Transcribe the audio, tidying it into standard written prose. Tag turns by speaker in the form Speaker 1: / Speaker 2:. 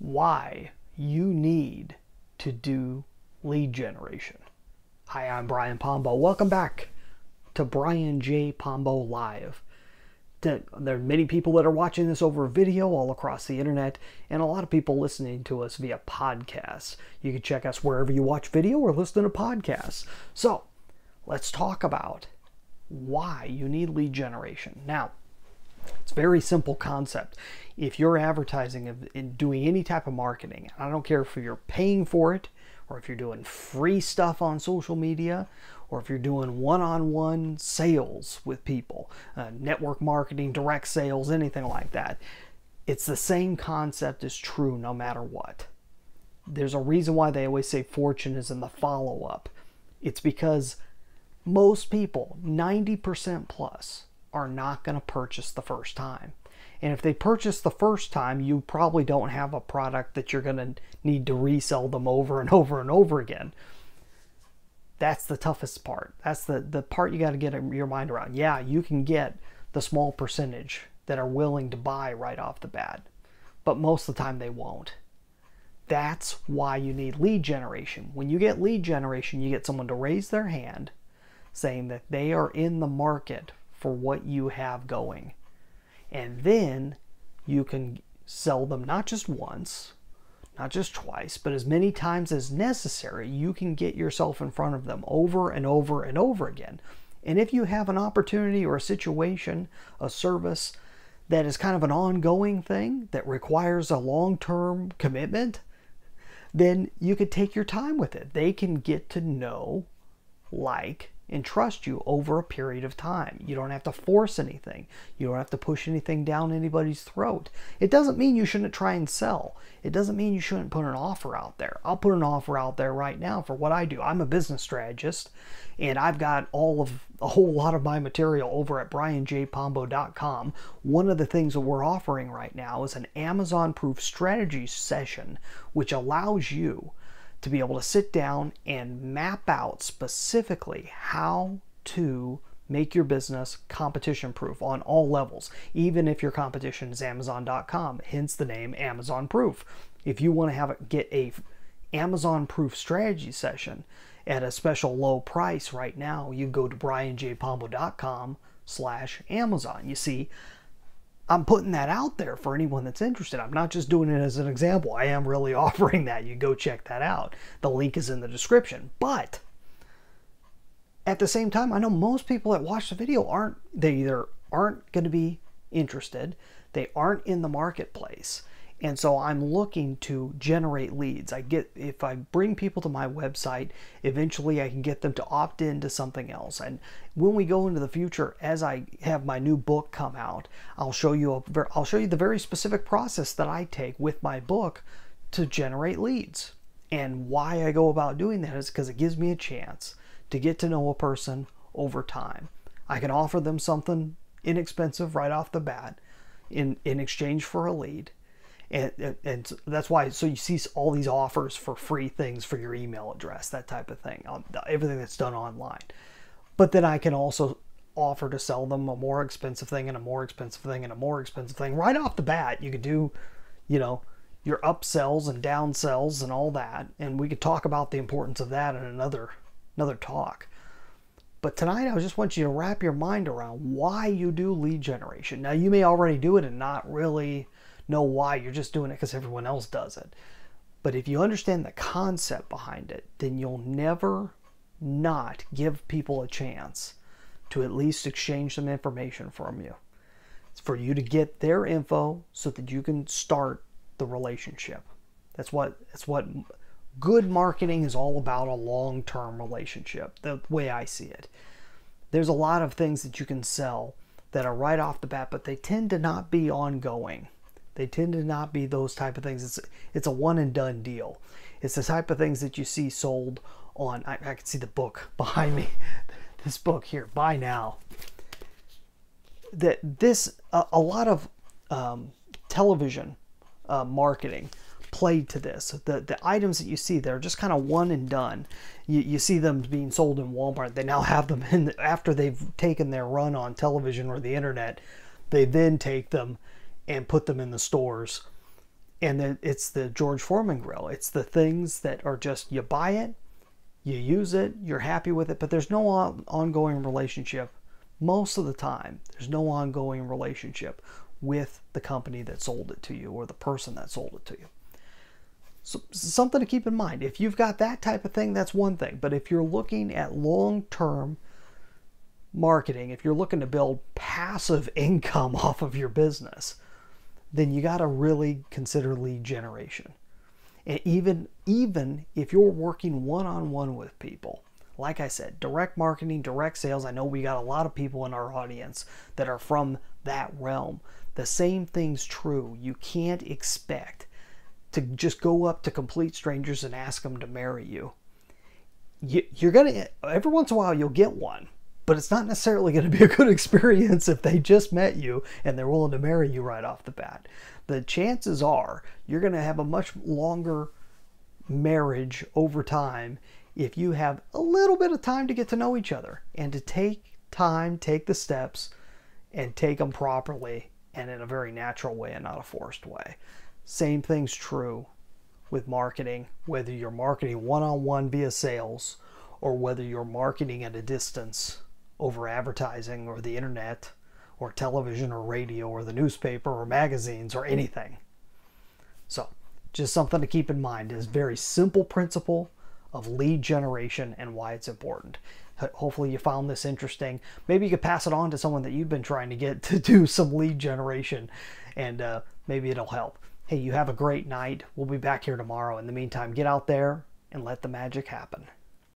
Speaker 1: why you need to do lead generation. Hi, I'm Brian Pombo. Welcome back to Brian J. Pombo Live. There are many people that are watching this over video all across the internet, and a lot of people listening to us via podcasts. You can check us wherever you watch video or listen to podcasts. So let's talk about why you need lead generation. Now, it's a very simple concept. If you're advertising and doing any type of marketing, I don't care if you're paying for it, or if you're doing free stuff on social media, or if you're doing one-on-one sales with people, network marketing, direct sales, anything like that, it's the same concept is true no matter what. There's a reason why they always say fortune is in the follow-up. It's because most people, 90% plus, are not going to purchase the first time. And if they purchase the first time, you probably don't have a product that you're going to need to resell them over and over and over again. That's the toughest part. That's the part you got to get your mind around. Yeah, you can get the small percentage that are willing to buy right off the bat, but most of the time they won't. That's why you need lead generation. When you get lead generation, you get someone to raise their hand saying that they are in the market for what you have going. And then you can sell them not just once, not just twice, but as many times as necessary. You can get yourself in front of them over and over and over again. And if you have an opportunity or a situation, a service that is kind of an ongoing thing that requires a long-term commitment, then you could take your time with it. They can get to know, like, and trust you over a period of time. You don't have to force anything. You don't have to push anything down anybody's throat. It doesn't mean you shouldn't try and sell. It doesn't mean you shouldn't put an offer out there. I'll put an offer out there right now for what I do. I'm a business strategist, and I've got a whole lot of my material over at brianjpombo.com. One of the things that we're offering right now is an Amazon-proof strategy session, which allows you to be able to sit down and map out specifically how to make your business competition proof on all levels, even if your competition is Amazon.com, hence the name Amazon Proof. If you want to get a Amazon proof strategy session at a special low price right now, you go to brianjpombo.com/Amazon. You see, I'm putting that out there for anyone that's interested. I'm not just doing it as an example. I am really offering that. You go check that out. The link is in the description. But at the same time, I know most people that watch the video either aren't going to be interested, they aren't in the marketplace. And so I'm looking to generate leads. If I bring people to my website, eventually I can get them to opt into something else. And when we go into the future, as I have my new book come out, I'll show you the very specific process that I take with my book to generate leads. And why I go about doing that is because it gives me a chance to get to know a person over time. I can offer them something inexpensive right off the bat in exchange for a lead. And that's why, so you see all these offers for free things for your email address, that type of thing, everything that's done online. But then I can also offer to sell them a more expensive thing and a more expensive thing and a more expensive thing. Right off the bat, you could do, your upsells and downsells and all that. And we could talk about the importance of that in another talk. But tonight, I just want you to wrap your mind around why you do lead generation. Now, you may already do it and not really know why. You're just doing it because everyone else does it. But if you understand the concept behind it, then you'll never not give people a chance to at least exchange some information from you. It's for you to get their info so that you can start the relationship. That's what good marketing is all about, a long-term relationship, the way I see it. There's a lot of things that you can sell that are right off the bat, but they tend to not be ongoing. They tend to not be those type of things. It's a one and done deal. It's the type of things that you see sold on, I can see the book behind me, this book here, Buy Now. A lot of television marketing played to this. The items that you see there are just kind of one and done. You see them being sold in Walmart. They now have them after they've taken their run on television or the internet, they then take them and put them in the stores And then it's the George Foreman grill. It's the things that are just, you buy it, you use it, you're happy with it, but there's no ongoing relationship. Most of the time, there's no ongoing relationship with the company that sold it to you or the person that sold it to you. So something to keep in mind. If you've got that type of thing, that's one thing. But if you're looking at long-term marketing, if you're looking to build passive income off of your business, then you got to really consider lead generation. And even if you're working one-on-one with people, like I said, direct marketing, direct sales, I know we got a lot of people in our audience that are from that realm. The same thing's true. You can't expect to just go up to complete strangers and ask them to marry you. You're gonna, every once in a while you'll get one, but it's not necessarily going to be a good experience if they just met you and they're willing to marry you right off the bat. The chances are you're going to have a much longer marriage over time if you have a little bit of time to get to know each other and to take time, take the steps, and take them properly and in a very natural way and not a forced way. Same thing's true with marketing, whether you're marketing one-on-one via sales or whether you're marketing at a distance over advertising or the internet or television or radio or the newspaper or magazines or anything. So just something to keep in mind is very simple principle of lead generation and why it's important. Hopefully you found this interesting. Maybe you could pass it on to someone that you've been trying to get to do some lead generation, and maybe it'll help. Hey, you have a great night. We'll be back here tomorrow. In the meantime, get out there and let the magic happen.